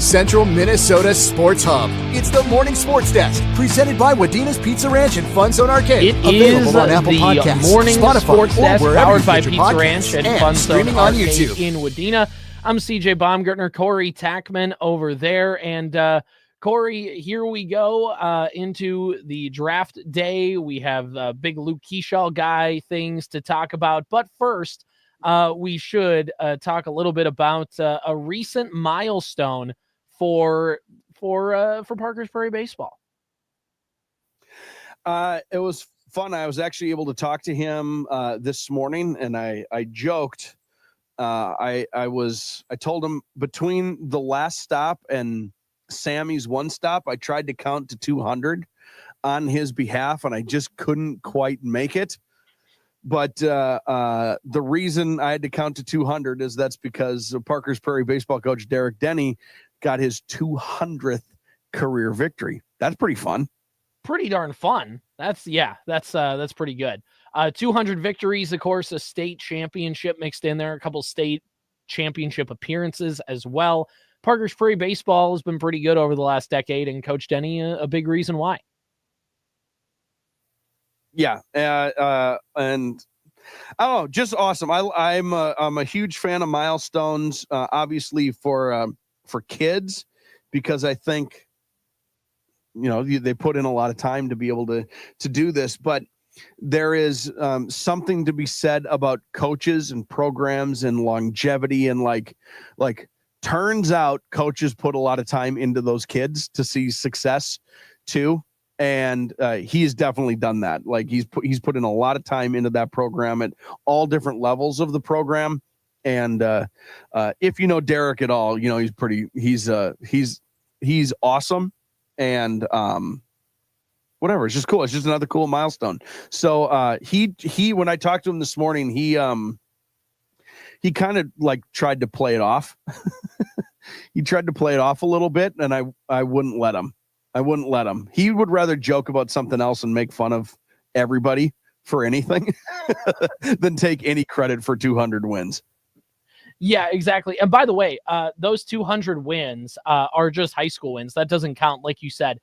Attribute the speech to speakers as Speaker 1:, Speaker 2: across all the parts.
Speaker 1: Central Minnesota Sports Hub. It's the Morning Sports Desk, presented by Wadena's Pizza Ranch and FunZone Arcade.
Speaker 2: It is
Speaker 1: on Apple
Speaker 2: the
Speaker 1: Podcasts,
Speaker 2: Morning
Speaker 1: Spotify,
Speaker 2: Sports Desk, powered by Pizza
Speaker 1: Ranch
Speaker 2: and FunZone
Speaker 1: streaming on
Speaker 2: Arcade
Speaker 1: YouTube.
Speaker 2: in Wadena. I'm CJ Baumgartner, Corey Tackman over there, and Corey, here we go into the draft day. We have big Luke Keaschall guy things to talk about, but first, we should talk a little bit about a recent milestone for Parker's Prairie baseball.
Speaker 3: It was fun. I was actually able to talk to him this morning, and I joked. I told him between the last stop and Sammy's one stop, I tried to count to 200 on his behalf, and I just couldn't quite make it. But the reason I had to count to 200 is that's because Parker's Prairie baseball coach Derek Denny got his 200th career victory. That's pretty fun.
Speaker 2: Pretty darn fun. That's pretty good. 200 victories, of course, a state championship mixed in there, a couple state championship appearances as well. Parker's Prairie baseball has been pretty good over the last decade, and Coach Denny, a big reason why.
Speaker 3: Yeah, and I don't know, just awesome. I'm a huge fan of milestones, obviously for kids, because I think they put in a lot of time to be able to do this, but there is something to be said about coaches and programs and longevity, and like turns out coaches put a lot of time into those kids to see success too. And he's definitely done that. Like he's put in a lot of time into that program at all different levels of the program. And if you know Derek at all, he's awesome. And whatever, it's just cool. It's just another cool milestone. So he when I talked to him this morning, he kind of like tried to play it off. He tried to play it off a little bit, and I wouldn't let him. He would rather joke about something else and make fun of everybody for anything than take any credit for 200 wins.
Speaker 2: Yeah, exactly. And by the way, those 200 wins are just high school wins. That doesn't count, like you said,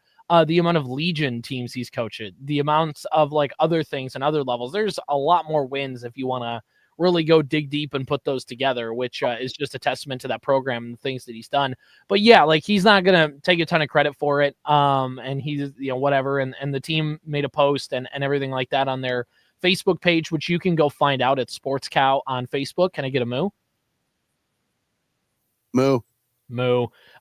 Speaker 2: the amount of Legion teams he's coached, the amounts of like other things and other levels. There's a lot more wins if you want to really go dig deep and put those together, which is just a testament to that program and the things that he's done. But yeah, like he's not going to take a ton of credit for it. And he's, whatever. And the team made a post and everything like that on their Facebook page, which you can go find out at Sports Cow on Facebook. Can I get a moo? Moo.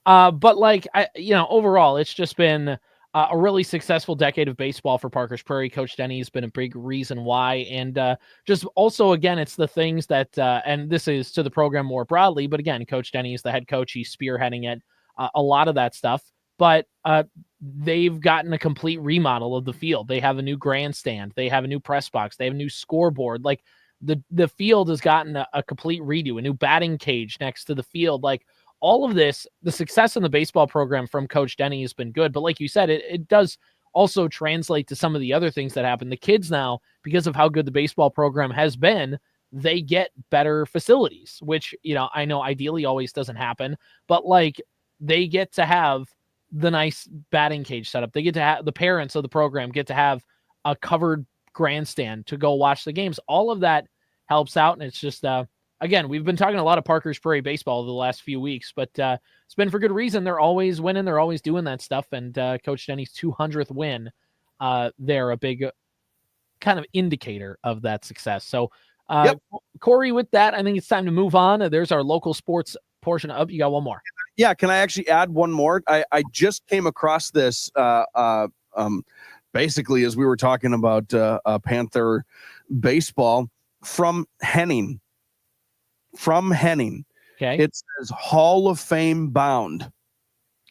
Speaker 2: But like, overall, it's just been a really successful decade of baseball for Parker's Prairie. Coach Denny has been a big reason why. And just also, again, it's the things that, and this is to the program more broadly, but again, Coach Denny is the head coach. He's spearheading it, a lot of that stuff. But they've gotten a complete remodel of the field. They have a new grandstand. They have a new press box. They have a new scoreboard. Like the field has gotten a complete redo, a new batting cage next to the field. Like, all of this, the success in the baseball program from Coach Denny has been good. But like you said, it does also translate to some of the other things that happen. The kids now, because of how good the baseball program has been, they get better facilities, which, I know ideally always doesn't happen, but like they get to have the nice batting cage setup. They get to have, the parents of the program get to have a covered grandstand to go watch the games. All of that helps out. And it's just, again, we've been talking a lot of Parker's Prairie baseball the last few weeks, but it's been for good reason. They're always winning. They're always doing that stuff. And Coach Denny's 200th win, they're a big kind of indicator of that success. So, yep. Corey, with that, I think it's time to move on. There's our local sports portion up. You got one more.
Speaker 3: Yeah, can I actually add one more? I just came across this basically as we were talking about Panther baseball from Henning. Okay. It says Hall of Fame bound.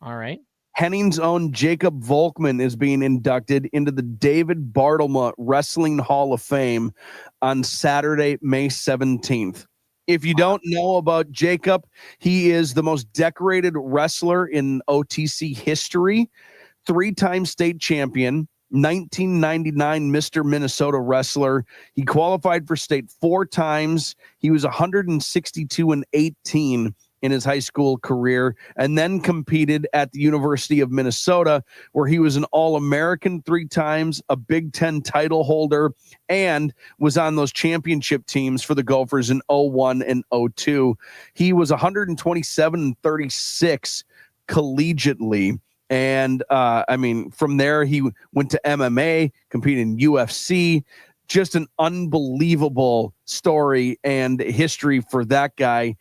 Speaker 2: All right.
Speaker 3: Henning's own Jacob Volkman is being inducted into the David Bartlema Wrestling Hall of Fame on Saturday, May 17th. If you don't know about Jacob, he is the most decorated wrestler in OTC history, 3-time state champion, 1999 Mr. Minnesota wrestler. He qualified for state 4 times. He was 162-18 in his high school career, and then competed at the University of Minnesota, where he was an All-American 3 times, a Big Ten title holder, and was on those championship teams for the Gophers in 01 and 02. He was 127 and 36 collegiately. And from there, he went to MMA, competed in UFC. Just an unbelievable story and history for that guy.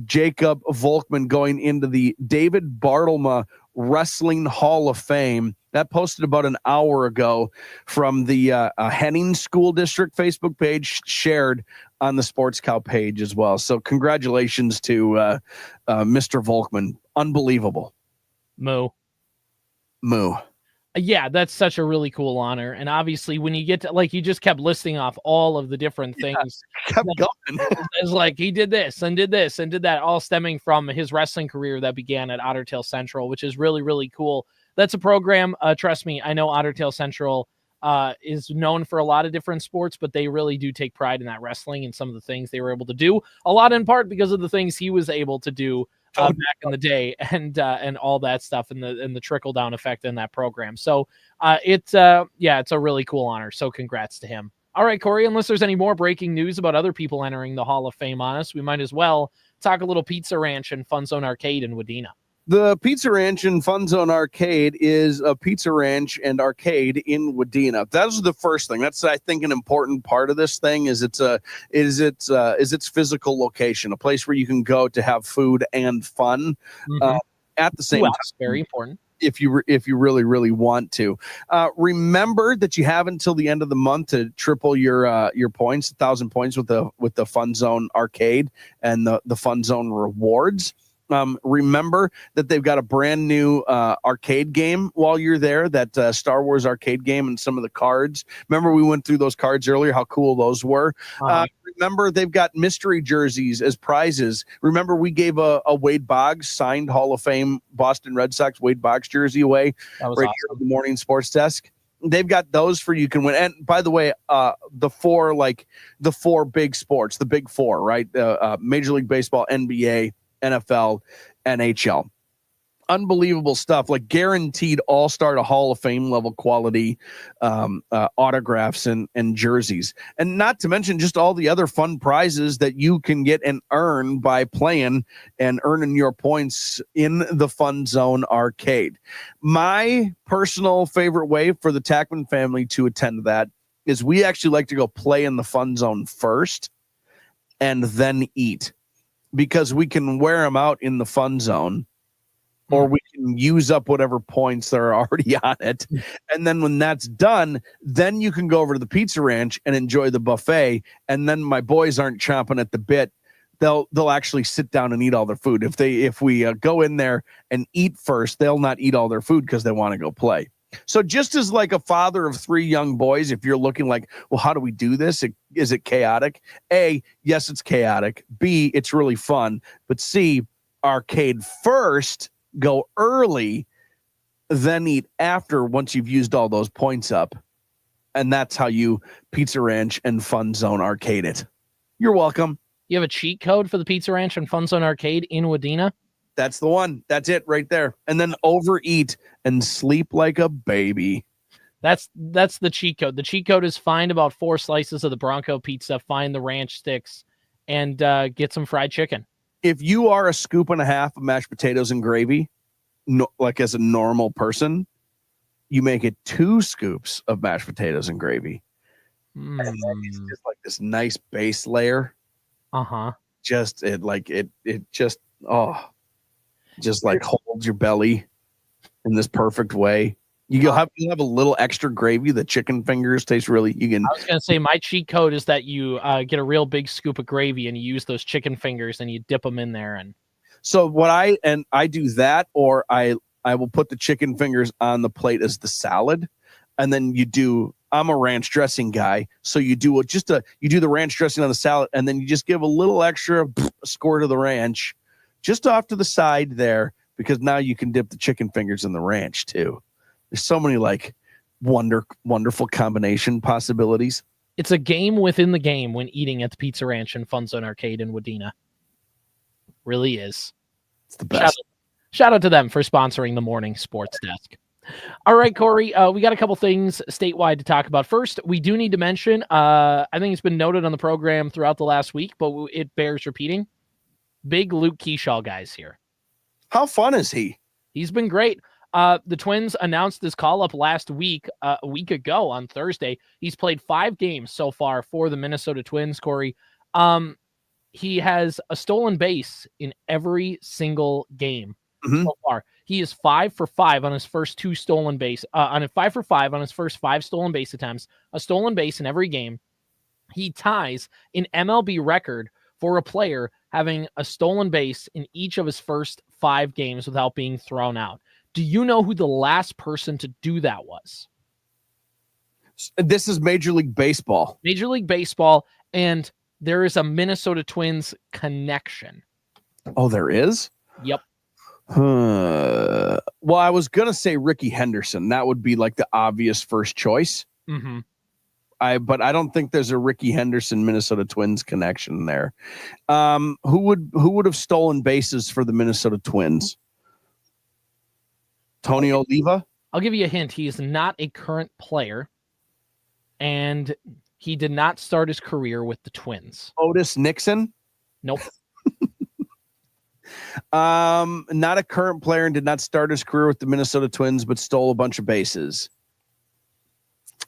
Speaker 3: Jacob Volkman going into the David Bartlema Wrestling Hall of Fame. That posted about an hour ago from the Henning School District Facebook page, shared on the Sports Cow page as well. So congratulations to Mr. Volkman. Unbelievable.
Speaker 2: Moo.
Speaker 3: Yeah,
Speaker 2: that's such a really cool honor. And obviously when you get to, like, you just kept listing off all of the different things.
Speaker 3: Kept going.
Speaker 2: It's like he did this and did this and did that, all stemming from his wrestling career that began at Otter Tail Central, which is really, really cool. That's a program. Trust me, I know Otter Tail Central is known for a lot of different sports, but they really do take pride in that wrestling and some of the things they were able to do, a lot in part because of the things he was able to do back in the day, and all that stuff, and the trickle down effect in that program. So it's a really cool honor. So congrats to him. All right, Corey, unless there's any more breaking news about other people entering the Hall of Fame on us, we might as well talk a little Pizza Ranch and FunZone Arcade in Wadena.
Speaker 3: The Pizza Ranch and FunZone Arcade is a pizza ranch and arcade in Wadena. That was the first thing. That's, I think, an important part of this thing is its physical location, a place where you can go to have food and fun at the same time.
Speaker 2: Very important.
Speaker 3: If you really, really want to. Remember that you have until the end of the month to triple your points, 1,000 points with the FunZone Arcade and the FunZone rewards. Remember that they've got a brand new arcade game while you're there, that Star Wars arcade game, and some of the cards. Remember we went through those cards earlier, how cool those were. Remember they've got mystery jerseys as prizes. Remember we gave a Wade Boggs signed Hall of Fame Boston Red Sox Wade Boggs jersey away right awesome. Here at the Morning Sports Desk. They've got those for you can win. And by the way, the four big sports, the big four, right? Major League Baseball, NBA, NFL, NHL. Unbelievable stuff, like guaranteed all-star to Hall of Fame level quality autographs and jerseys. And not to mention just all the other fun prizes that you can get and earn by playing and earning your points in the FunZone Arcade. My personal favorite way for the Tackman family to attend that is we actually like to go play in the FunZone first and then eat, because we can wear them out in the FunZone, or we can use up whatever points that are already on it. And then when that's done, then you can go over to the Pizza Ranch and enjoy the buffet. And then my boys aren't chomping at the bit. They'll actually sit down and eat all their food. If we go in there and eat first, they'll not eat all their food because they want to go play. So just as like a father of 3 young boys, if you're looking like, well, how do we do this? Is it chaotic? A, yes, it's chaotic. B, it's really fun. But C, arcade first, go early, then eat after once you've used all those points up. And that's how you Pizza Ranch and FunZone Arcade it. You're welcome.
Speaker 2: You have a cheat code for the Pizza Ranch and FunZone Arcade in Wadena?
Speaker 3: That's the one. That's it right there. And then overeat and sleep like a baby.
Speaker 2: That's the cheat code. The cheat code is find about 4 slices of the Bronco pizza, find the ranch sticks, and get some fried chicken.
Speaker 3: If you are a scoop and a half of mashed potatoes and gravy, like as a normal person, you make it 2 scoops of mashed potatoes and gravy. And then it's just like this nice base layer. Just holds your belly in this perfect way. You have a little extra gravy. The chicken fingers taste really. I
Speaker 2: was gonna say my cheat code is that you get a real big scoop of gravy and you use those chicken fingers and you dip them in there. And
Speaker 3: so I do that, or I will put the chicken fingers on the plate as the salad, and then I'm a ranch dressing guy, so you do the ranch dressing on the salad, and then you just give a little extra squirt of the ranch just off to the side there, because now you can dip the chicken fingers in the ranch too. There's so many like wonderful combination possibilities.
Speaker 2: It's a game within the game when eating at the Pizza Ranch and FunZone Arcade in Wadena. Really is.
Speaker 3: It's the best.
Speaker 2: Shout out to them for sponsoring the morning sports desk. All right, Corey, we got a couple things statewide to talk about. First, we do need to mention, I think it's been noted on the program throughout the last week, but it bears repeating. Big Luke Keaschall guys here.
Speaker 3: How fun is he?
Speaker 2: He's been great. The Twins announced this call-up last week, a week ago on Thursday. He's played 5 games so far for the Minnesota Twins, Corey. He has a stolen base in every single game so far. He is 5 for 5 on his first 2 stolen base, 5 for 5 on his first 5 stolen base attempts, a stolen base in every game. He ties an MLB record for a player having a stolen base in each of his first 5 games without being thrown out. Do you know who the last person to do that was?
Speaker 3: This is Major League Baseball.
Speaker 2: Major League Baseball, and there is a Minnesota Twins connection.
Speaker 3: Oh, there is?
Speaker 2: Yep.
Speaker 3: Well, I was going to say Ricky Henderson. That would be like the obvious first choice.
Speaker 2: Mm-hmm.
Speaker 3: But I don't think there's a Ricky Henderson Minnesota Twins connection there. Who would have stolen bases for the Minnesota Twins? Tony Oliva?
Speaker 2: I'll give you a hint. He is not a current player, and he did not start his career with the Twins.
Speaker 3: Otis Nixon?
Speaker 2: Nope.
Speaker 3: Not a current player and did not start his career with the Minnesota Twins, but stole a bunch of bases.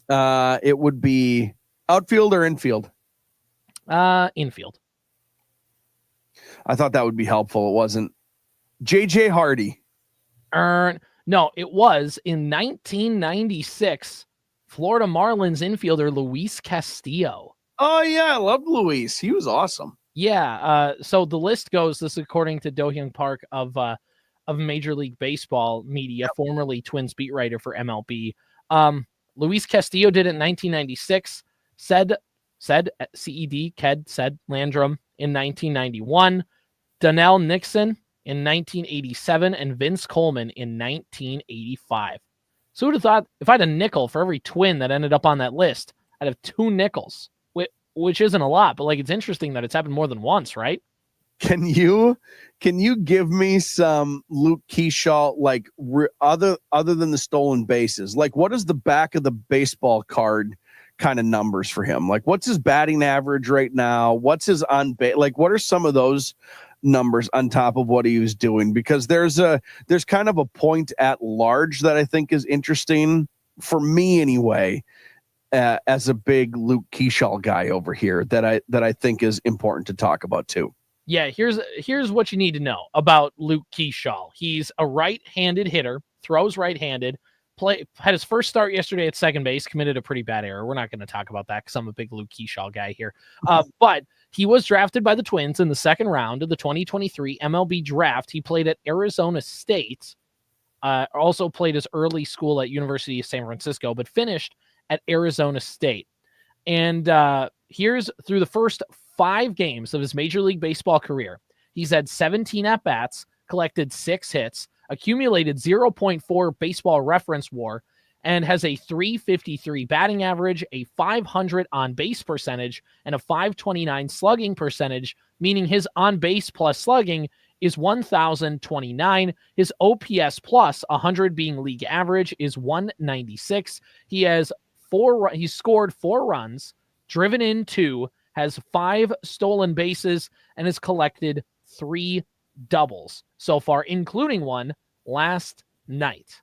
Speaker 3: It would be outfield or infield?
Speaker 2: Infield.
Speaker 3: I thought that would be helpful. It wasn't. J.J. Hardy.
Speaker 2: No, it was in 1996, Florida Marlins infielder Luis Castillo.
Speaker 3: Oh, yeah. I loved Luis. He was awesome.
Speaker 2: Yeah. So the list goes, this is according to Do-Hyun Park of Major League Baseball media, formerly Twins beat writer for MLB. Luis Castillo did it in 1996, said Landrum in 1991, Donnell Nixon in 1987, and Vince Coleman in 1985. So who'd have thought if I had a nickel for every Twin that ended up on that list, I'd have 2 nickels, which isn't a lot, but like it's interesting that it's happened more than once, right?
Speaker 3: Can you give me some Luke Keaschall, like other than the stolen bases? Like, what is the back of the baseball card kind of numbers for him? Like, what's his batting average right now? What's his on base? Like, what are some of those numbers on top of what he was doing? Because there's kind of a point at large that I think is interesting for me anyway, as a big Luke Keaschall guy over here that I think is important to talk about too.
Speaker 2: Yeah, here's what you need to know about Luke Keaschall. He's a right-handed hitter, throws right-handed, had his first start yesterday at second base, committed a pretty bad error. We're not going to talk about that because I'm a big Luke Keaschall guy here. But he was drafted by the Twins in the second round of the 2023 MLB draft. He played at Arizona State, also played his early school at University of San Francisco, but finished at Arizona State. And here's through the first 5 games of his Major League Baseball career. He's had 17 at-bats, collected 6 hits, accumulated 0.4 baseball reference WAR, and has a .353 batting average, a .500 on-base percentage, and a .529 slugging percentage, meaning his on-base plus slugging is 1,029. His OPS plus 100 being league average is 196. He's scored 4 runs, driven in 2, has 5 stolen bases, and has collected 3 doubles so far, including one last night.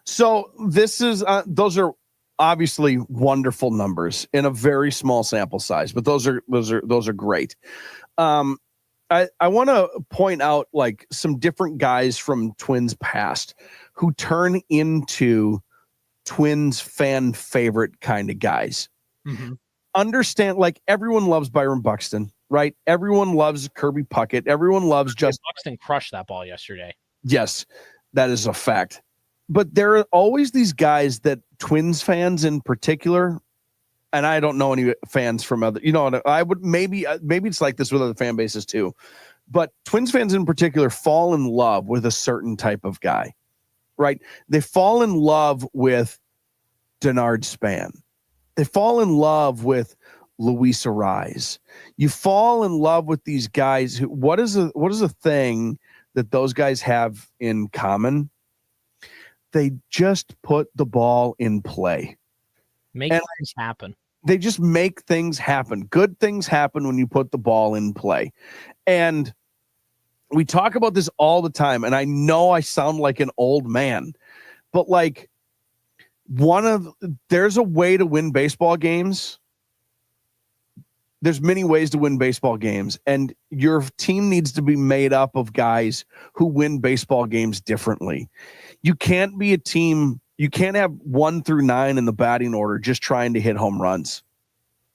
Speaker 3: So this is those are obviously wonderful numbers in a very small sample size, but those are great. I want to point out like some different guys from Twins past who turn into Twins fan favorite kind of guys.
Speaker 2: Mm-hmm.
Speaker 3: Understand, like everyone loves Byron Buxton, right? Everyone loves Kirby Puckett. Everyone loves Justin
Speaker 2: Buxton crushed that ball yesterday.
Speaker 3: Yes, that is a fact. But there are always these guys that Twins fans in particular, and I don't know any fans from other, I would maybe it's like this with other fan bases too, but Twins fans in particular fall in love with a certain type of guy, right? They fall in love with Denard Span. They fall in love with Luis Arise. You fall in love with these guys who, what is a thing that those guys have in common, they just put the ball in play.
Speaker 2: Make things happen.
Speaker 3: They just make things happen. Good things happen when you put the ball in play. And we talk about this all the time, and I know I sound like an old man, but like there's a way to win baseball games. There's many ways to win baseball games, and your team needs to be made up of guys who win baseball games differently. You can't be a team. You can't have 1 through 9 in the batting order just trying to hit home runs.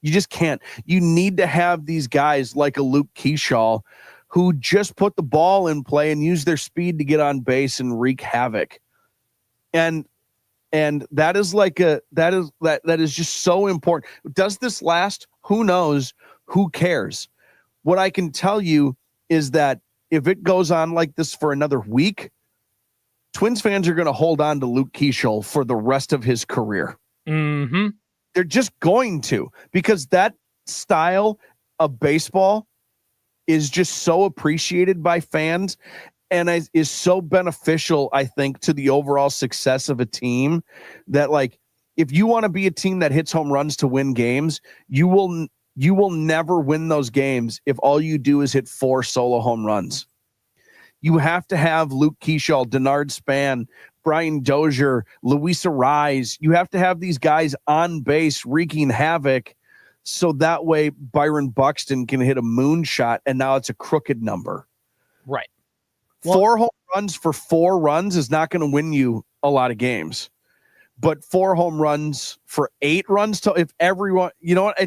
Speaker 3: You just can't. You need to have these guys like a Luke Keaschall who just put the ball in play and use their speed to get on base and wreak havoc. And that is that is just so important. Does this last? Who knows? Who cares? What I can tell you is that if it goes on like this for another week, Twins fans are going to hold on to Luke Keaschall for the rest of his career.
Speaker 2: Mm-hmm.
Speaker 3: They're just going to, because that style of baseball is just so appreciated by fans and is so beneficial, I think, to the overall success of a team that, like, if you want to be a team that hits home runs to win games, you will never win those games if all you do is hit 4 solo home runs. You have to have Luke Keaschall, Denard Span, Brian Dozier, Luis Arise. You have to have these guys on base wreaking havoc, so that way Byron Buxton can hit a moonshot, and now it's a crooked number.
Speaker 2: Right.
Speaker 3: 4 home runs for 4 runs is not going to win you a lot of games. But 4 home runs for 8 runs, if everyone, you know what,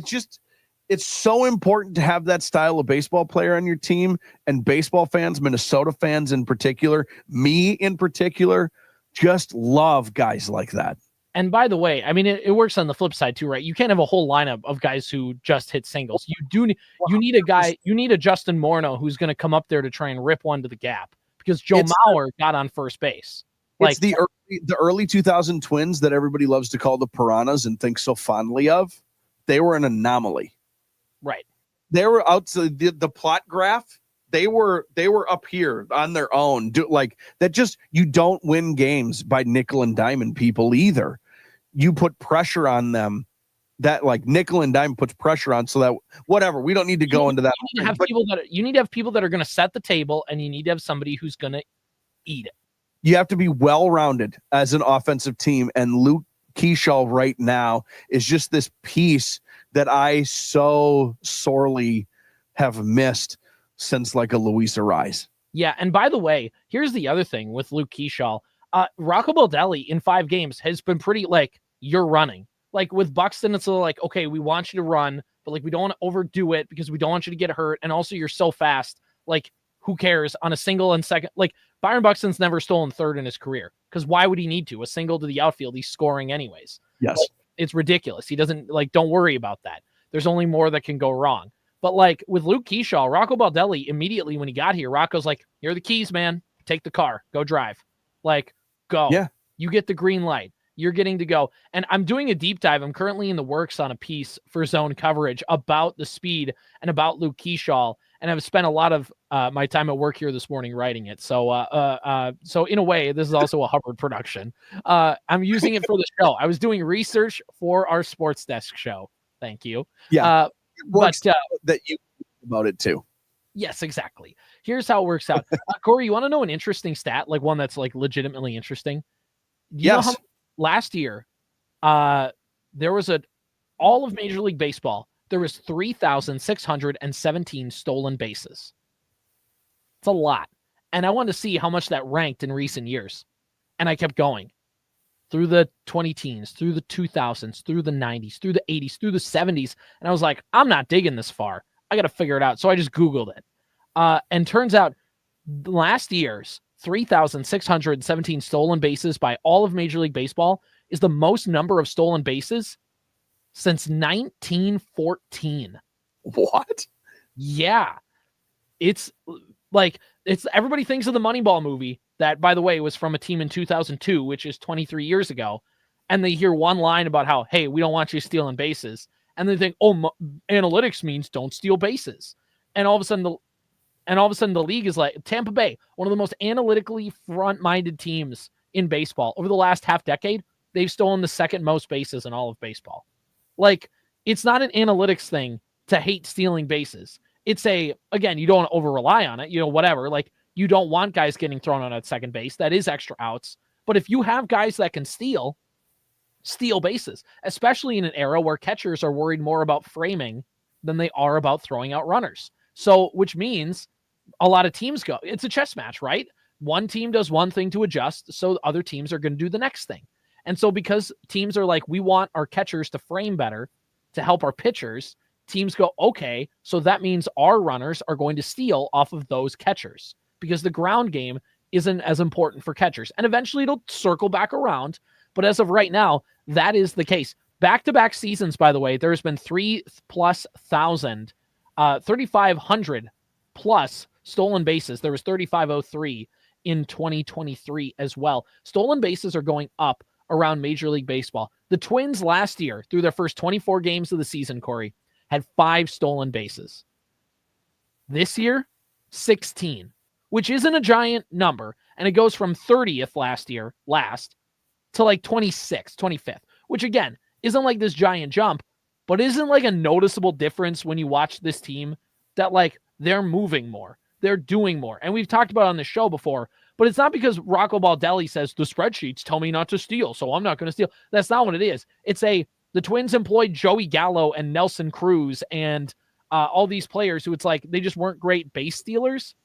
Speaker 3: it's so important to have that style of baseball player on your team, and baseball fans, Minnesota fans in particular, me in particular, just love guys like that.
Speaker 2: And by the way, I mean, it works on the flip side too, right? You can't have a whole lineup of guys who just hit singles. You need a guy, you need a Justin Morneau who's going to come up there to try and rip one to the gap, because Joe Mauer got on first base.
Speaker 3: It's the early 2000 Twins that everybody loves to call the Piranhas and think so fondly of. They were an anomaly.
Speaker 2: Right.
Speaker 3: They were out to the plot graph. They were up here on their own. You don't win games by nickel and diamond people either. You put pressure on them. That, like, nickel and dime puts pressure on, so that whatever, we don't need to go into that.
Speaker 2: You need to have people that are going to set the table, and you need to have somebody who's going to eat it.
Speaker 3: You have to be well-rounded as an offensive team, and Luke Keaschall right now is just this piece that I so sorely have missed since, like, a Luis Arise.
Speaker 2: Yeah, and by the way, here's the other thing with Luke Keaschall. Rocco Baldelli in 5 games has been pretty, like, you're running. Like, with Buxton, it's like, okay, we want you to run, but, like, we don't want to overdo it because we don't want you to get hurt, and also you're so fast. Like, who cares on a single and second? Like, Byron Buxton's never stolen third in his career, because why would he need to? A single to the outfield, he's scoring anyways.
Speaker 3: Yes.
Speaker 2: Like, it's ridiculous. He doesn't, like, don't worry about that. There's only more that can go wrong. But, like, with Luke Keaschall, Rocco Baldelli, immediately when he got here, Rocco's like, here are the keys, man. Take the car. Go drive. Like, go.
Speaker 3: Yeah.
Speaker 2: You get the green light. You're getting to go. And I'm doing a deep dive. I'm currently in the works on a piece for Zone coverage about the speed and about Luke Keaschall. And I've spent a lot of my time at work here this morning writing it. So so in a way, this is also a Hubbard production. I'm using it for the show. I was doing research for our Sports Desk show. Thank you.
Speaker 3: Yeah. But that you about it too.
Speaker 2: Yes, exactly. Here's how it works out. Corey, you want to know an interesting stat, like one that's, like, legitimately interesting? Do you know how last year there was all of Major League Baseball, there was 3,617 stolen bases. It's a lot. And I wanted to see how much that ranked in recent years. And I kept going through the 20-teens, through the 2000s, through the 90s, through the 80s, through the 70s. And I was like, I'm not digging this far. I got to figure it out. So I just Googled it. And turns out last year's 3,617 stolen bases by all of Major League Baseball is the most number of stolen bases since 1914.
Speaker 3: What?
Speaker 2: Yeah. It's like, everybody thinks of the Moneyball movie that, by the way, was from a team in 2002, which is 23 years ago. And they hear one line about how, hey, we don't want you stealing bases. And they think, analytics means don't steal bases. And all of a sudden And all of a sudden the league is like Tampa Bay, one of the most analytically front-minded teams in baseball. Over the last half decade, they've stolen the second most bases in all of baseball. Like, it's not an analytics thing to hate stealing bases. It's again, you don't want to over-rely on it, whatever. Like, you don't want guys getting thrown out at second base. That is extra outs. But if you have guys that can steal bases, especially in an era where catchers are worried more about framing than they are about throwing out runners. So, which means a lot of teams it's a chess match, right? One team does one thing to adjust, so other teams are going to do the next thing. And so because teams are like, we want our catchers to frame better to help our pitchers, teams go, okay, so that means our runners are going to steal off of those catchers because the ground game isn't as important for catchers. And eventually it'll circle back around. But as of right now, that is the case. Back-to-back seasons, by the way, there's been 3,500 plus stolen bases. There was 3,503 in 2023 as well. Stolen bases are going up around Major League Baseball. The Twins last year, through their first 24 games of the season, Corey, had 5 stolen bases. This year, 16, which isn't a giant number. And it goes from 30th last to like 25th, which again, isn't like this giant jump, but isn't like a noticeable difference when you watch this team that like they're moving more, they're doing more. And we've talked about it on the show before, but it's not because Rocco Baldelli says the spreadsheets tell me not to steal, so I'm not going to steal. That's not what it is. It's the Twins employed Joey Gallo and Nelson Cruz and all these players who it's like they just weren't great base stealers.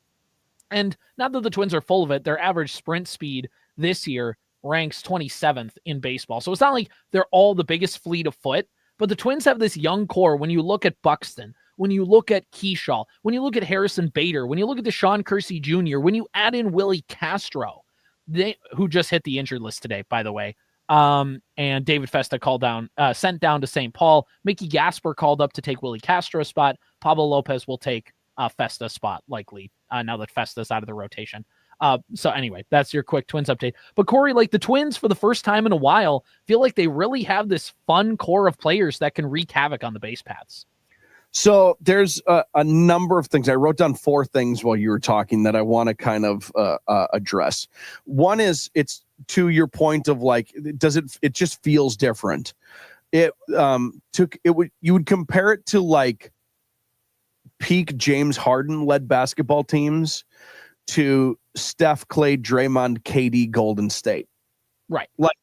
Speaker 2: And not that the Twins are full of it, their average sprint speed this year ranks 27th in baseball. So it's not like they're all the biggest fleet of foot, but the Twins have this young core. When you look at Buxton, when you look at Keaschall, when you look at Harrison Bader, when you look at Deshaun Kersey Jr., when you add in Willie Castro, who just hit the injured list today, by the way, and David Festa sent down to St. Paul. Mickey Gasper called up to take Willie Castro's spot. Pablo Lopez will take Festa's spot, likely, now that Festa's out of the rotation. So anyway, that's your quick Twins update. But Corey, like the Twins for the first time in a while, feel like they really have this fun core of players that can wreak havoc on the base paths.
Speaker 3: So there's a number of things. I wrote down 4 things while you were talking that I want to kind of address. One is it's to your point of like, it just feels different. You would compare it to like peak James Harden led basketball teams to Steph, Clay, Draymond, KD, Golden State.
Speaker 2: Right.
Speaker 3: Like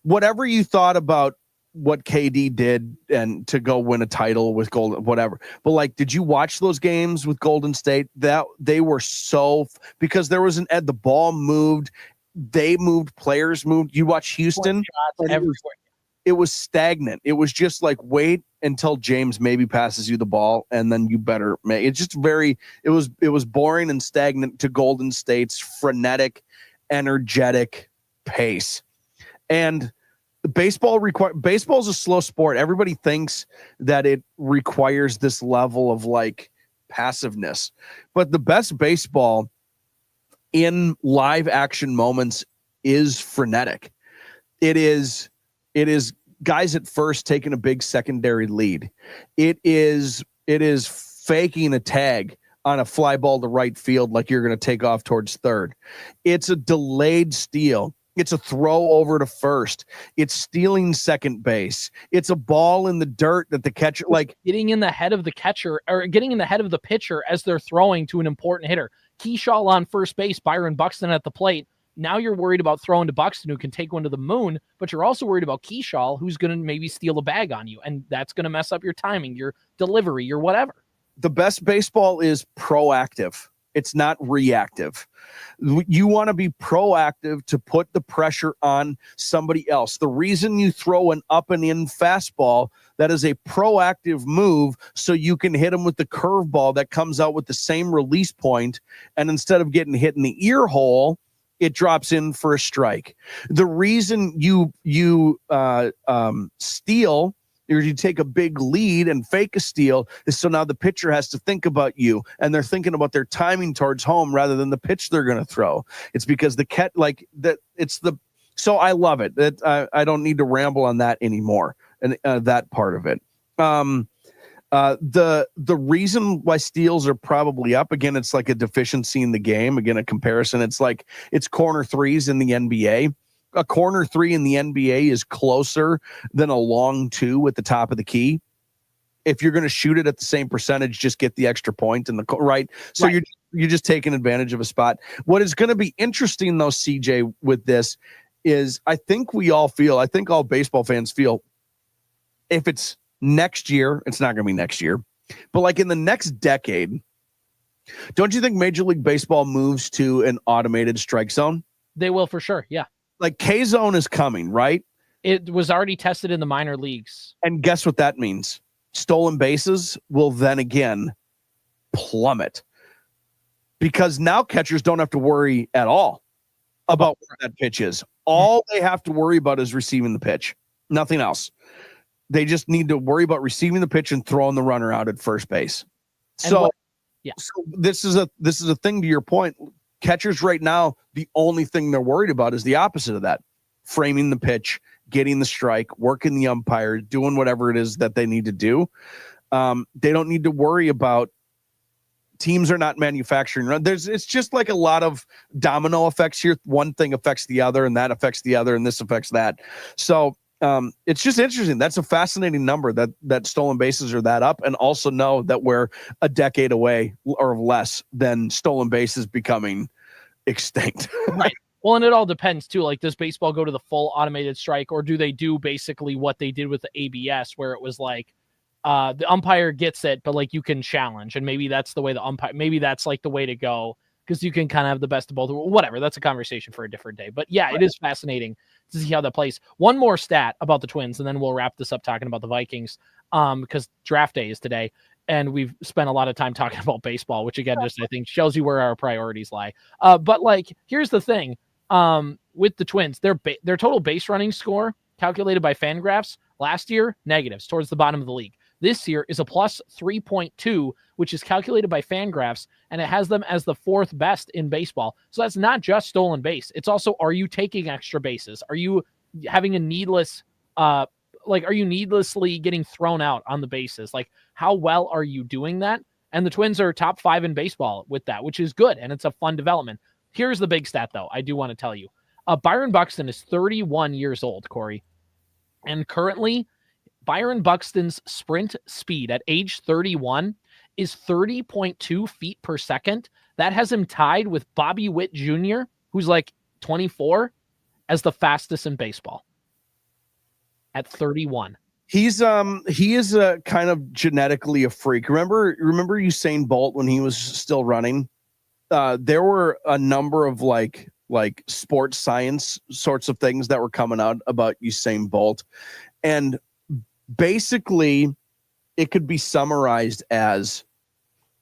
Speaker 3: whatever you thought about what KD did and to go win a title with Golden, whatever. But like, did you watch those games with Golden State? That they were because there was the ball moved, they moved, players moved. You watch Houston, it was stagnant. It was just like, wait until James maybe passes you the ball and then you better make it. Just it was boring and stagnant to Golden State's frenetic, energetic pace. And baseball is a slow sport. Everybody thinks that it requires this level of like passiveness, but the best baseball in live action moments is frenetic. It is guys at first taking a big secondary lead. It is faking a tag on a fly ball to right field like you're going to take off towards third. It's a delayed steal. It's a throw over to first. It's stealing second base. It's a ball in the dirt that the catcher
Speaker 2: getting in the head of the catcher or getting in the head of the pitcher as they're throwing to an important hitter. Keaschall on first base, Byron Buxton at the plate. Now you're worried about throwing to Buxton, who can take one to the moon, but you're also worried about Keaschall, who's going to maybe steal a bag on you, and that's going to mess up your timing, your delivery, your whatever.
Speaker 3: The best baseball is proactive. It's not reactive. You want to be proactive to put the pressure on somebody else. The reason you throw an up and in fastball, that is a proactive move so you can hit them with the curveball that comes out with the same release point, and instead of getting hit in the ear hole, it drops in for a strike. The reason you steal or you take a big lead and fake a steal is so now the pitcher has to think about you, and they're thinking about their timing towards home rather than the pitch they're going to throw. It's because so I love it. That I don't need to ramble on that anymore, and that part of it. The reason why steals are probably up, again, it's like a deficiency in the game. Again, a comparison. It's like it's corner threes in the NBA. A corner three in the NBA is closer than a long two at the top of the key. If you're going to shoot it at the same percentage, just get the extra point in the right. So
Speaker 2: right.
Speaker 3: You're just taking advantage of a spot. What is going to be interesting though, CJ, with this is I think all baseball fans feel, if it's next year, it's not going to be next year, but like in the next decade, don't you think Major League Baseball moves to an automated strike zone?
Speaker 2: They will for sure. Yeah.
Speaker 3: Like K-zone is coming, right?
Speaker 2: It was already tested in the minor leagues.
Speaker 3: And guess what that means? Stolen bases will then again plummet, because now catchers don't have to worry at all about where that pitch is. All they have to worry about is receiving the pitch, nothing else. They just need to worry about receiving the pitch and throwing the runner out at first base. So this is a thing, to your point. Catchers right now, the only thing they're worried about is the opposite of that: framing the pitch, getting the strike, working the umpire, doing whatever it is that they need to do. They don't need to worry about, teams are not manufacturing. It's just like a lot of domino effects here. One thing affects the other, and that affects the other, and this affects that. So it's just interesting. That's a fascinating number, that stolen bases are that up, and also know that we're a decade away or less than stolen bases becoming extinct.
Speaker 2: Right. Well, and it all depends too. Like, does baseball go to the full automated strike, or do they do basically what they did with the ABS, where it was like the umpire gets it, but like you can challenge, and maybe that's the way maybe that's like the way to go, because you can kind of have the best of both. Whatever. That's a conversation for a different day. But yeah, It is fascinating to see how that plays. One more stat about the Twins, and then we'll wrap this up talking about the Vikings, because draft day is today. And we've spent a lot of time talking about baseball, which again, just I think shows you where our priorities lie. But like, here's the thing. With the Twins, their total base running score calculated by Fangraphs last year, negatives towards the bottom of the league. This year is a plus 3.2, which is calculated by Fangraphs, and it has them as the fourth best in baseball. So that's not just stolen base. It's also, are you taking extra bases? Are you having a needless, are you needlessly getting thrown out on the bases? Like, how well are you doing that? And the Twins are top 5 in baseball with that, which is good, and it's a fun development. Here's the big stat, though. I do want to tell you. Byron Buxton is 31 years old, Corey. And currently, Byron Buxton's sprint speed at age 31 is 30.2 feet per second. That has him tied with Bobby Witt Jr., who's like 24, as the fastest in baseball at 31.
Speaker 3: He is a kind of genetically a freak. Remember Usain Bolt when he was still running? There were a number of like sports science sorts of things that were coming out about Usain Bolt. And basically it could be summarized as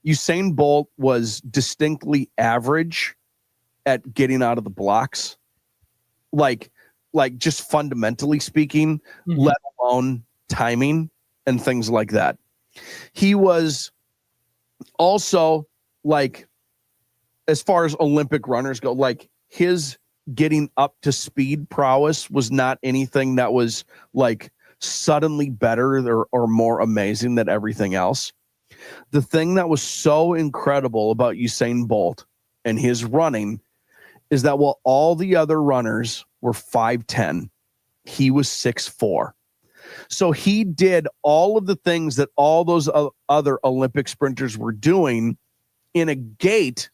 Speaker 3: Usain Bolt was distinctly average at getting out of the blocks. Like just fundamentally speaking, let alone timing and things like that. He was also, like, as far as Olympic runners go, like, his getting up to speed prowess was not anything that was like suddenly better or more amazing than everything else. The thing that was so incredible about Usain Bolt and his running is that while all the other runners were 5'10", he was 6'4". So he did all of the things that all those other Olympic sprinters were doing in a gait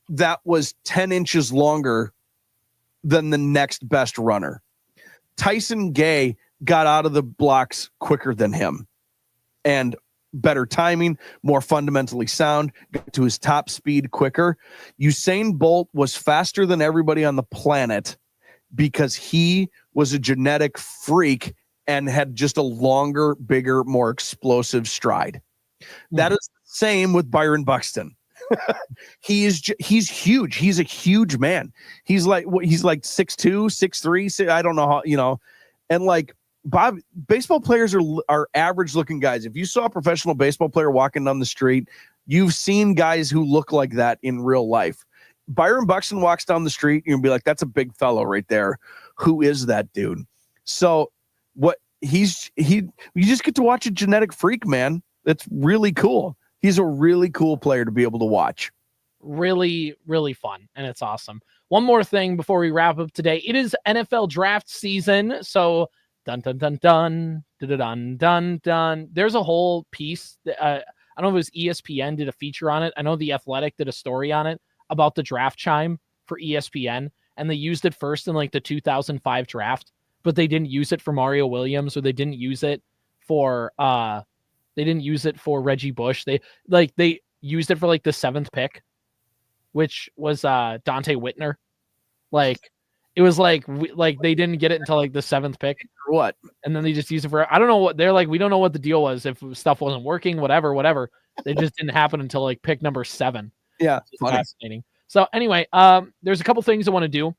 Speaker 3: that was 10 inches longer than the next best runner. Tyson Gay got out of the blocks quicker than him, and better timing, more fundamentally sound, got to his top speed quicker. Usain Bolt was faster than everybody on the planet because he was a genetic freak and had just a longer, bigger, more explosive stride. That is the same with Byron Buxton. He's huge. He's a huge man. He's like 6'2", 6'3". I don't know how, and like baseball players are average looking guys. If you saw a professional baseball player walking down the street, you've seen guys who look like that in real life. Byron Buxton walks down the street, you'll be like, that's a big fellow right there. Who is that dude? So what you just get to watch a genetic freak, man. It's really cool. He's a really cool player to be able to watch.
Speaker 2: Really, really fun, and it's awesome. One more thing before we wrap up today. It is NFL draft season, so dun dun dun dun dun dun dun dun. There's a whole piece that, I don't know if it was ESPN did a feature on it. I know The Athletic did a story on it about the draft chime for ESPN, and they used it first in like the 2005 draft, but they didn't use it for Mario Williams, or they didn't use it for Reggie Bush. They used it for like the 7th pick, which was Dante Whitner. Like, it was like they didn't get it until like the 7th pick.
Speaker 3: Or what?
Speaker 2: And then they just used it for, I don't know what they're like. We don't know what the deal was. If stuff wasn't working, whatever. They just didn't happen until like pick number 7.
Speaker 3: Yeah.
Speaker 2: Fascinating. So anyway, there's a couple things I want to do.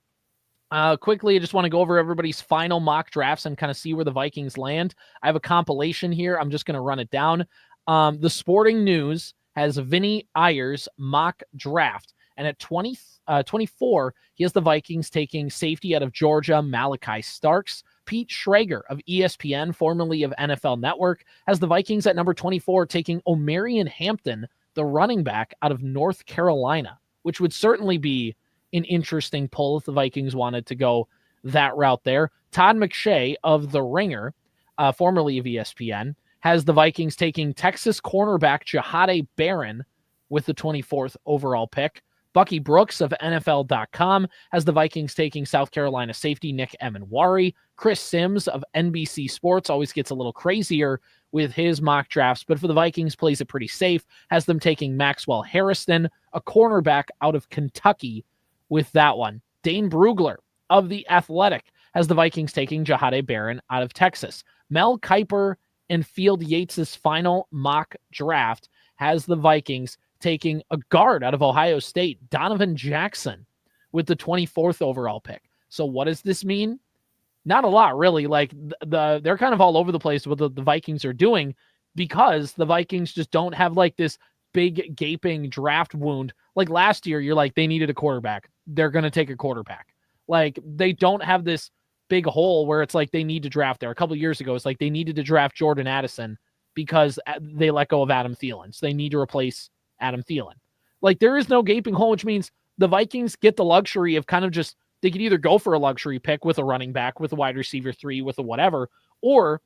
Speaker 2: Quickly, I just want to go over everybody's final mock drafts and kind of see where the Vikings land. I have a compilation here. I'm just going to run it down. The Sporting News has Vinny Ayers mock draft. And at 24, he has the Vikings taking safety out of Georgia, Malachi Starks. Pete Schrager of ESPN, formerly of NFL Network, has the Vikings at number 24 taking Omarion Hampton, the running back out of North Carolina, which would certainly be an interesting pull if the Vikings wanted to go that route there. Todd McShay of The Ringer, formerly of ESPN, has the Vikings taking Texas cornerback Jahade Barron with the 24th overall pick. Bucky Brooks of NFL.com has the Vikings taking South Carolina safety Nick Emanwari. Chris Sims of NBC Sports always gets a little crazier with his mock drafts, but for the Vikings, plays it pretty safe, has them taking Maxwell Harrison, a cornerback out of Kentucky, with that one. Dane Brugler of The Athletic has the Vikings taking Jahade Barron out of Texas. Mel Kiper and Field Yates' final mock draft has the Vikings taking a guard out of Ohio State, Donovan Jackson, with the 24th overall pick. So what does this mean? Not a lot, really. Like, they're kind of all over the place with what the Vikings are doing, because the Vikings just don't have like this big gaping draft wound. Like last year, you're like, they needed a quarterback. They're going to take a quarterback. Like, they don't have this big hole where it's like they need to draft there. A couple of years ago, it's like they needed to draft Jordan Addison because they let go of Adam Thielen. So they need to replace Adam Thielen. Like, there is no gaping hole, which means the Vikings get the luxury of kind of just, they could either go for a luxury pick with a running back, with a wide receiver 3, with a whatever, or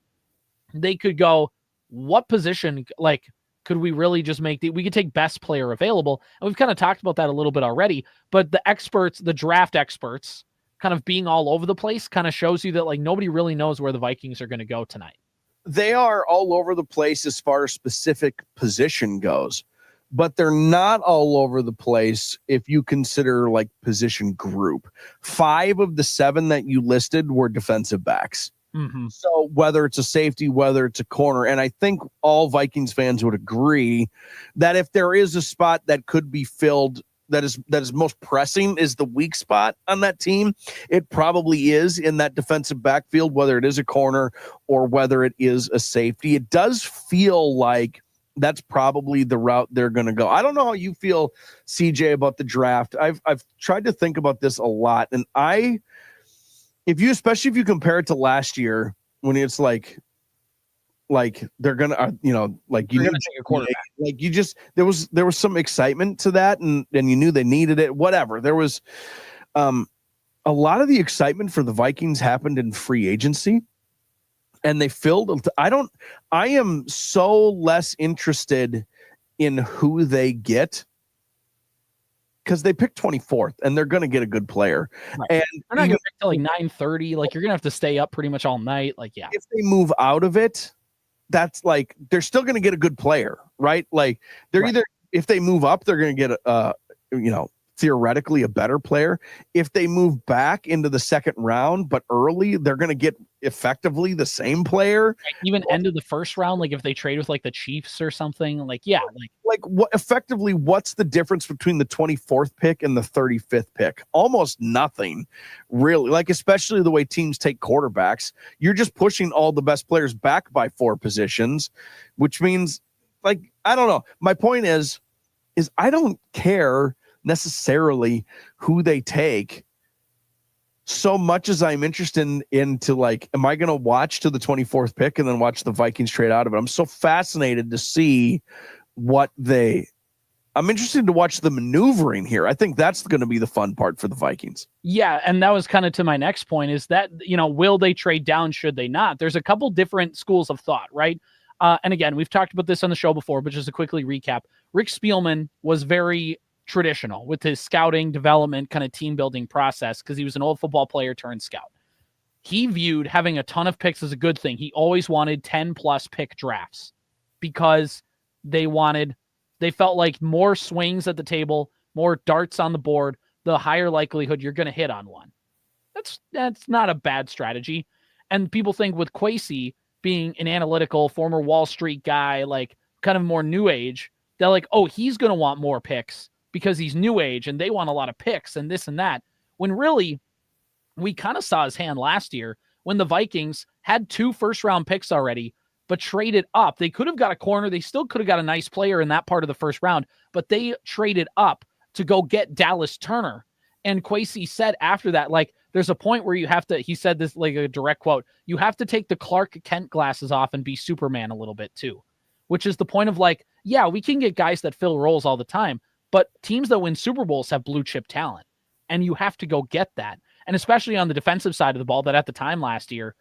Speaker 2: they could go, what position, like, could we really just make we could take best player available. And we've kind of talked about that a little bit already, but the experts, the draft experts kind of being all over the place kind of shows you that like nobody really knows where the Vikings are going to go tonight.
Speaker 3: They are all over the place as far as specific position goes, but they're not all over the place if you consider like position group. 5 of the 7 that you listed were defensive backs.
Speaker 2: Mm-hmm.
Speaker 3: So whether it's a safety, whether it's a corner, and I think all Vikings fans would agree that if there is a spot that could be filled, that is most pressing, is the weak spot on that team, it probably is in that defensive backfield, whether it is a corner or whether it is a safety. It does feel like that's probably the route they're going to go. I don't know how you feel, CJ, about the draft. I've tried to think about this a lot, and especially if you compare it to last year when it's like they're gonna, like you need
Speaker 2: to take a quarterback.
Speaker 3: Like you just there was some excitement to that, and you knew they needed it. Whatever, there was a lot of the excitement for the Vikings happened in free agency. And they filled. I am so less interested in who they get because they picked 24th and they're going to get a good player.
Speaker 2: Right.
Speaker 3: And
Speaker 2: they're not going to pick till like 9:30. Like, you're going to have to stay up pretty much all night. Like, yeah.
Speaker 3: If they move out of it, that's like they're still going to get a good player, right? Like they're either, if they move up, they're going to get theoretically a better player. If they move back into the second round, but early, they're going to get effectively the same player.
Speaker 2: Even end of the first round, like if they trade with like the Chiefs or something, like, yeah.
Speaker 3: Like what effectively, what's the difference between the 24th pick and the 35th pick? Almost nothing, really. Like, especially the way teams take quarterbacks, you're just pushing all the best players back by 4 positions, which means, like, I don't know. My point is I don't care necessarily who they take so much as I'm interested into like, am I going to watch to the 24th pick and then watch the Vikings trade out of it? I'm so fascinated to see I'm interested to watch the maneuvering here. I think that's going to be the fun part for the Vikings.
Speaker 2: Yeah, and that was kind of to my next point is that, will they trade down? Should they not? There's a couple different schools of thought, right? And again, we've talked about this on the show before, but just to quickly recap, Rick Spielman was very traditional with his scouting, development, kind of team building process because he was an old football player turned scout. He viewed having a ton of picks as a good thing. He always wanted 10 plus pick drafts because they felt like more swings at the table, more darts on the board, the higher likelihood you're going to hit on one. That's not a bad strategy. And people think with Kwesi being an analytical former Wall Street guy, like kind of more new age, they're like, oh, he's going to want more picks because he's new age and they want a lot of picks and this and that. When really we kind of saw his hand last year when the Vikings had 2 first-round picks already, but traded up. They could have got a corner. They still could have got a nice player in that part of the first round, but they traded up to go get Dallas Turner. And Kwesi said after that, like, there's a point where you have to, he said this like a direct quote, you have to take the Clark Kent glasses off and be Superman a little bit too, which is the point of like, yeah, we can get guys that fill roles all the time, but teams that win Super Bowls have blue chip talent and you have to go get that. And especially on the defensive side of the ball that at the time last year,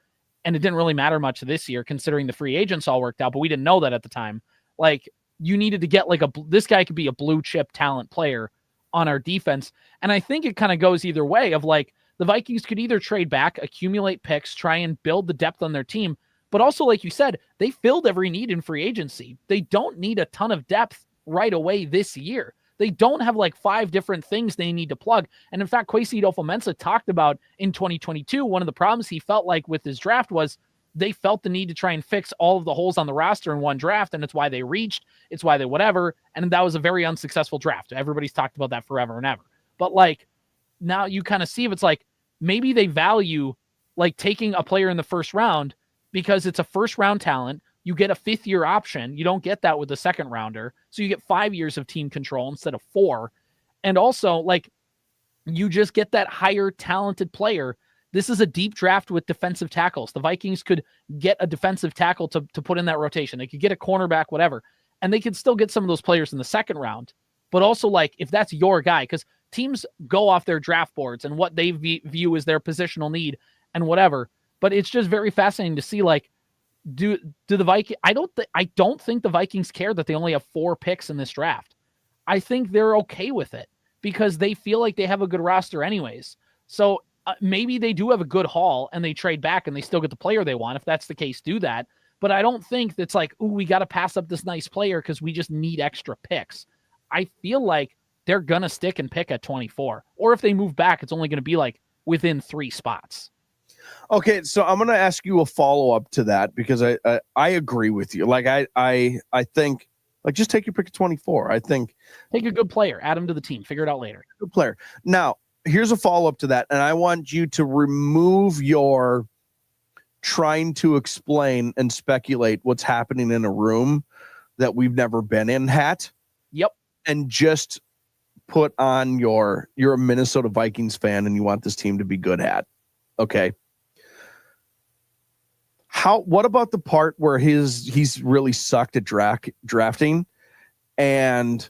Speaker 2: and it didn't really matter much this year considering the free agents all worked out, but we didn't know that at the time. Like you needed to get like this guy could be a blue chip talent player on our defense. And I think it kind of goes either way of like the Vikings could either trade back, accumulate picks, try and build the depth on their team. But also, like you said, they filled every need in free agency. They don't need a ton of depth right away this year. They don't have like 5 different things they need to plug. And in fact, Kwesi Adolfo-Mensah talked about in 2022, one of the problems he felt like with his draft was they felt the need to try and fix all of the holes on the roster in one draft. And it's why they reached, it's why they whatever. And that was a very unsuccessful draft. Everybody's talked about that forever and ever. But like now you kind of see if it's like maybe they value like taking a player in the first round because it's a first round talent. You get a 5th-year option. You don't get that with a second rounder. So you get 5 years of team control instead of 4. And also, like, you just get that higher talented player. This is a deep draft with defensive tackles. The Vikings could get a defensive tackle to put in that rotation. They could get a cornerback, whatever. And they could still get some of those players in the second round. But also, like, if that's your guy, because teams go off their draft boards and what they view as their positional need and whatever. But it's just very fascinating to see, like, do the Vikings? I don't think the Vikings care that they only have 4 picks in this draft. I think they're okay with it because they feel like they have a good roster anyways. So maybe they do have a good haul and they trade back and they still get the player they want. If that's the case, do that. But I don't think that's like, ooh, we got to pass up this nice player because we just need extra picks. I feel like they're going to stick and pick at 24. Or if they move back, it's only going to be like within 3 spots.
Speaker 3: Okay, so I'm going to ask you a follow-up to that because I agree with you. Like I think like just take your pick at 24. I think
Speaker 2: take a good player, add him to the team, figure it out later.
Speaker 3: Good player. Now, here's a follow-up to that, and I want you to remove your trying to explain and speculate what's happening in a room that we've never been in hat.
Speaker 2: Yep. And
Speaker 3: just put on you're a Minnesota Vikings fan and you want this team to be good hat. Okay. What about the part where he's really sucked at drafting and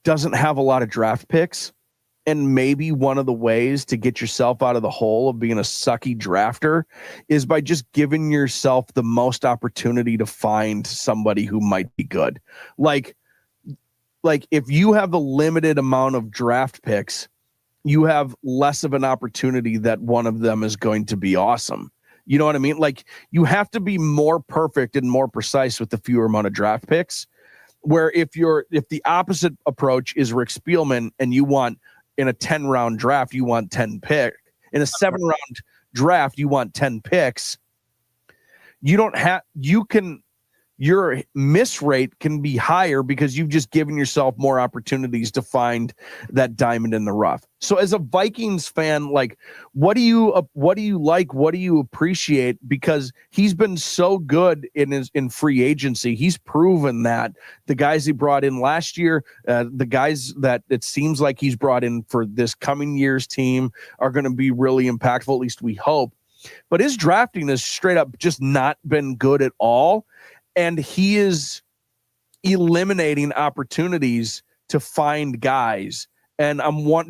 Speaker 3: doesn't have a lot of draft picks, and maybe one of the ways to get yourself out of the hole of being a sucky drafter is by just giving yourself the most opportunity to find somebody who might be good. Like if you have the limited amount of draft picks, you have less of an opportunity that one of them is going to be awesome. You know what I mean? Like you have to be more perfect and more precise with the fewer amount of draft picks. Where if the opposite approach is Rick Spielman and you want in a 10-round draft, you want 10 pick. In a 7-round draft, you want 10 picks. You your miss rate can be higher because you've just given yourself more opportunities to find that diamond in the rough. So as a Vikings fan, like, what do you like? What do you appreciate? Because he's been so good in free agency. He's proven that the guys he brought in last year, the guys that it seems like he's brought in for this coming year's team are going to be really impactful. At least we hope. But his drafting has straight up just not been good at all. And he is eliminating opportunities to find guys. And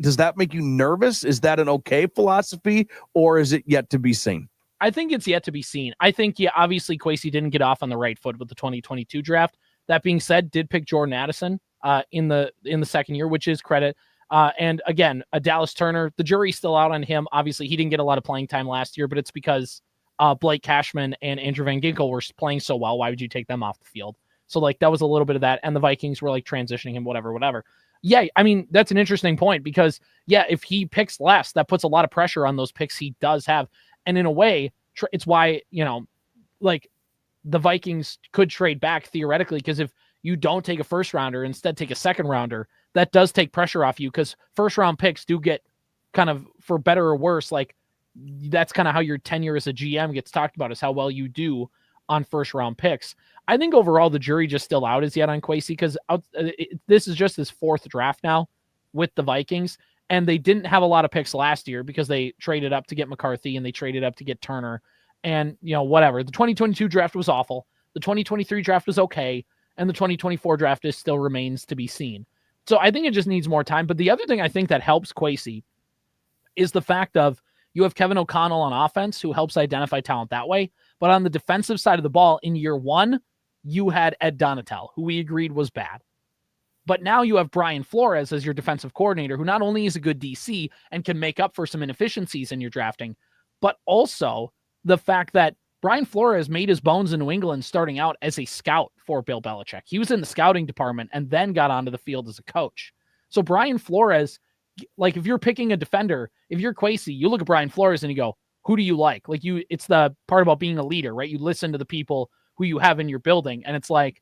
Speaker 3: does that make you nervous? Is that an okay philosophy, or is it yet to be seen?
Speaker 2: I think it's yet to be seen. I think, obviously Kwesi didn't get off on the right foot with the 2022 draft. That being said, did pick Jordan Addison in the second year, which is credit. And again, a Dallas Turner, the jury's still out on him. Obviously, he didn't get a lot of playing time last year, but it's because Blake Cashman and Andrew Van Ginkel were playing so well. Why would you take them off the field? So like that was a little bit of that. And the Vikings were like transitioning him, whatever. Yeah, I mean, that's an interesting point because, if he picks less, that puts a lot of pressure on those picks he does have. And in a way, it's why, like the Vikings could trade back theoretically, because if you don't take a first rounder, instead take a second rounder, that does take pressure off you, because first round picks do get kind of, for better or worse, like that's kind of how your tenure as a GM gets talked about, is how well you do on first round picks. I think overall the jury just still out as yet on Kwesi, because this is just his fourth draft now with the Vikings, and they didn't have a lot of picks last year because they traded up to get McCarthy and they traded up to get Turner, and whatever. The 2022 draft was awful. The 2023 draft was okay, and the 2024 draft still remains to be seen. So I think it just needs more time. But the other thing I think that helps Kwesi is the fact of you have Kevin O'Connell on offense, who helps identify talent that way. But on the defensive side of the ball, in year one, you had Ed Donatel, who we agreed was bad. But now you have Brian Flores as your defensive coordinator, who not only is a good DC and can make up for some inefficiencies in your drafting, but also the fact that Brian Flores made his bones in New England starting out as a scout for Bill Belichick. He was in the scouting department and then got onto the field as a coach. So Brian Flores, like if you're picking a defender, if you're Kwesi, you look at Brian Flores and you go, who do you like? Like it's the part about being a leader, right? You listen to the people who you have in your building. And it's like,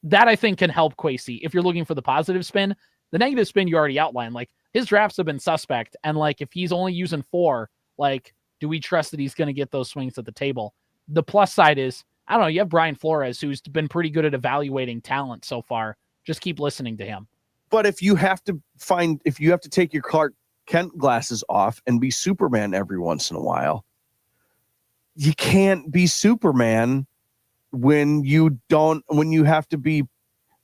Speaker 2: that I think can help Kwesi. If you're looking for the positive spin, the negative spin you already outlined, like his drafts have been suspect. And like, if he's only using 4, like, do we trust that he's going to get those swings at the table? The plus side is, I don't know, you have Brian Flores, who's been pretty good at evaluating talent so far. Just keep listening to him.
Speaker 3: But if you have to take your Clark Kent glasses off and be Superman every once in a while, you can't be Superman when you have to be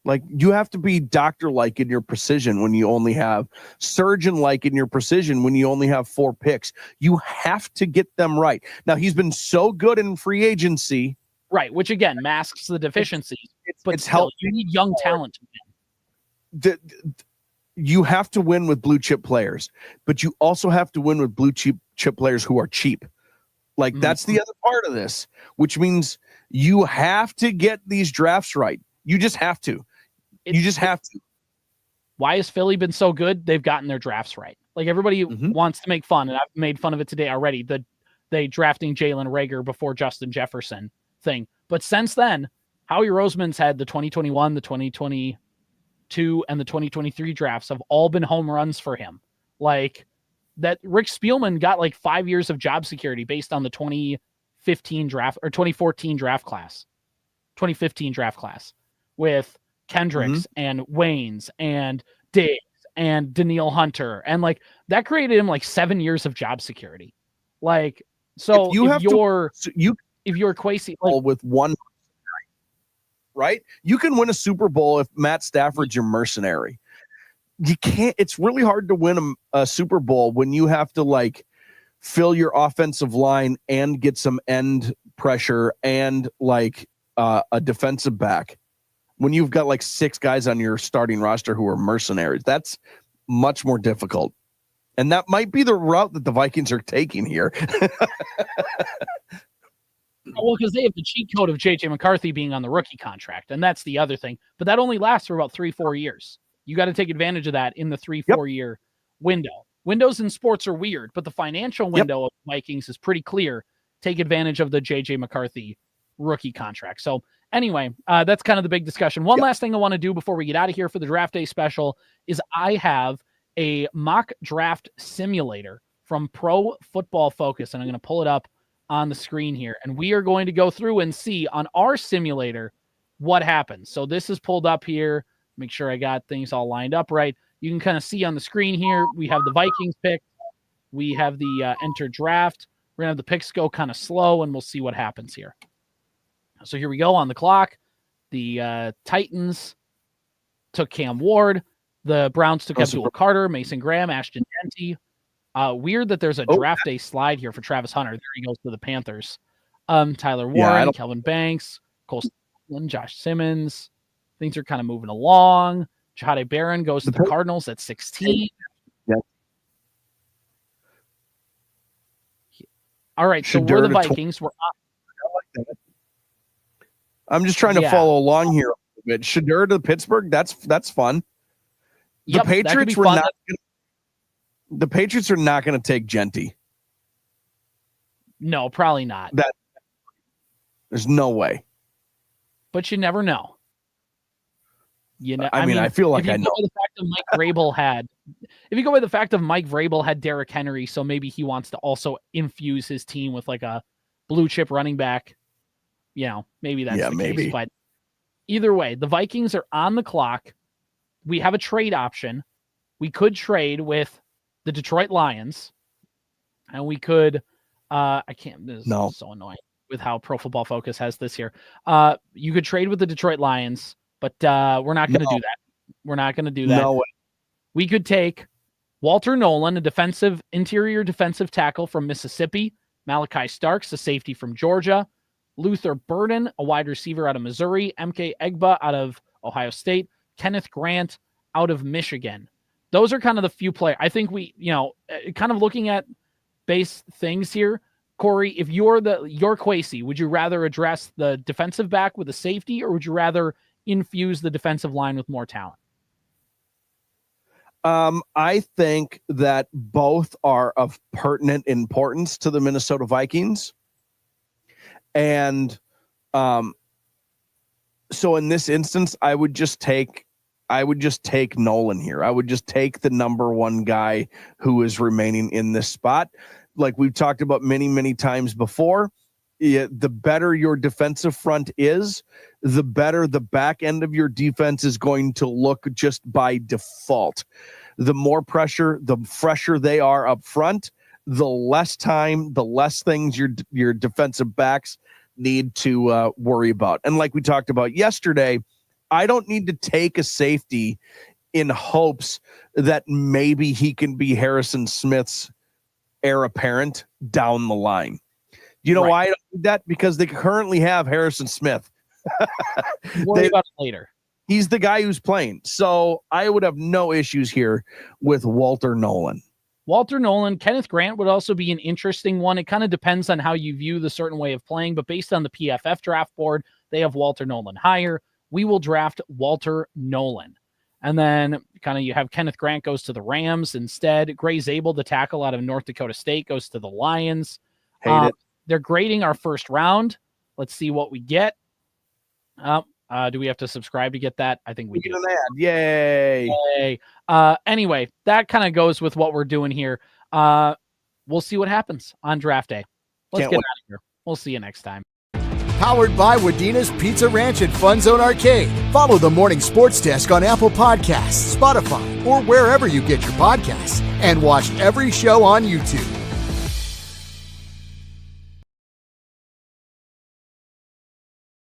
Speaker 3: like, you have to be doctor-like in your precision when you only have surgeon-like in your precision when you only have 4 picks. You have to get them right. Now, he's been so good in free agency.
Speaker 2: Right, which again masks the deficiencies. But
Speaker 3: it's
Speaker 2: still, you need young talent to win.
Speaker 3: You have to win with blue chip players, but you also have to win with blue chip players who are cheap. Like that's the other part of this, which means you have to get these drafts right. You just have to. You just have to.
Speaker 2: Why has Philly been so good? They've gotten their drafts right. Like everybody wants to make fun, and I've made fun of it today already. They drafting Jalen Reagor before Justin Jefferson thing. But since then, Howie Roseman's had the 2021, the 2022, and the 2023 drafts have all been home runs for him. Like that Rick Spielman got like 5 years of job security based on the 2015 draft or 2014 draft class, 2015 draft class with Kendricks and Waynes and Diggs and Daniil Hunter. And like that created him like 7 years of job security. Like, so if you're Kwesi, like, with
Speaker 3: one, right? You can win a Super Bowl if Matt Stafford's your mercenary. You can't, it's really hard to win a Super Bowl when you have to like fill your offensive line and get some end pressure and like a defensive back. When you've got like 6 guys on your starting roster who are mercenaries, that's much more difficult. And that might be the route that the Vikings are taking here.
Speaker 2: Well, because they have the cheat code of JJ McCarthy being on the rookie contract. And that's the other thing. But that only lasts for about 3-4 years. You got to take advantage of that in the 3-4 year window. Windows in sports are weird, but the financial window of Vikings is pretty clear. Take advantage of the JJ McCarthy rookie contract. So Anyway, that's kind of the big discussion. One last thing I want to do before we get out of here for the draft day special is I have a mock draft simulator from Pro Football Focus, and I'm going to pull it up on the screen here. And we are going to go through and see on our simulator what happens. So this is pulled up here. Make sure I got things all lined up right. You can kind of see on the screen here, we have the Vikings pick. We have the enter draft. We're going to have the picks go kind of slow, and we'll see what happens here. So here we go on the clock. The Titans took Cam Ward. The Browns took Abdul Carter, Mason Graham, Ashton Genty. Weird that there's a draft day slide here for Travis Hunter. There he goes to the Panthers. Tyler Warren, Kelvin Banks, Cole Stapleton, Josh Simmons. Things are kind of moving along. Jahade Barron goes to the Cardinals at 16.
Speaker 3: Yeah.
Speaker 2: All right, so we're the Vikings. We're
Speaker 3: up. I'm just trying to follow along here a bit. Shedeur to Pittsburgh, that's fun. The Patriots were not. The Patriots are not going to take Genty.
Speaker 2: No, probably not.
Speaker 3: There's no way.
Speaker 2: But you never know. You know,
Speaker 3: I mean, I feel like I know.
Speaker 2: If you go by the fact of Mike Vrabel had Derrick Henry, so maybe he wants to also infuse his team with like a blue chip running back. You know, maybe that's the case. But either way, the Vikings are on the clock. We have a trade option. We could trade with the Detroit Lions, and we could this is so annoying with how Pro Football Focus has this here. You could trade with the Detroit Lions, but we're not going to do that. We're not going to do that.
Speaker 3: No way.
Speaker 2: We could take Walter Nolan, a interior defensive tackle from Mississippi, Malachi Starks, a safety from Georgia, Luther Burden, a wide receiver out of Missouri, MK Egba out of Ohio State, Kenneth Grant out of Michigan. Those are kind of the few players. I think we, kind of looking at base things here. Corey, if you're Kwesi, would you rather address the defensive back with a safety, or would you rather infuse the defensive line with more talent?
Speaker 3: I think that both are of pertinent importance to the Minnesota Vikings. And so in this instance, I would just take Nolan here. I would just take the number one guy who is remaining in this spot. Like we've talked about many, many times before, the better your defensive front is, the better the back end of your defense is going to look just by default. The more pressure, the fresher they are up front, the less time, the less things your defensive backs need to worry about. And like we talked about yesterday, I don't need to take a safety in hopes that maybe he can be Harrison Smith's heir apparent down the line. You know why I don't do that? Because they currently have Harrison Smith.
Speaker 2: Worry about it later.
Speaker 3: He's the guy who's playing. So I would have no issues here with Walter Nolan.
Speaker 2: Kenneth Grant would also be an interesting one. It kind of depends on how you view the certain way of playing, but based on the PFF draft board, they have Walter Nolan higher. We will draft Walter Nolan. And then kind of you have Kenneth Grant goes to the Rams instead. Gray Zabel, the tackle out of North Dakota State, goes to the Lions.
Speaker 3: Hate it.
Speaker 2: They're grading our first round. Let's see what we get. Do we have to subscribe to get that? I think we do.
Speaker 3: Yay.
Speaker 2: Anyway, that kind of goes with what we're doing here. We'll see what happens on draft day. Let's get out of here. We'll see you next time.
Speaker 1: Powered by Wadena's Pizza Ranch and FunZone Arcade. Follow the Morning Sports Desk on Apple Podcasts, Spotify, or wherever you get your podcasts. And watch every show on YouTube.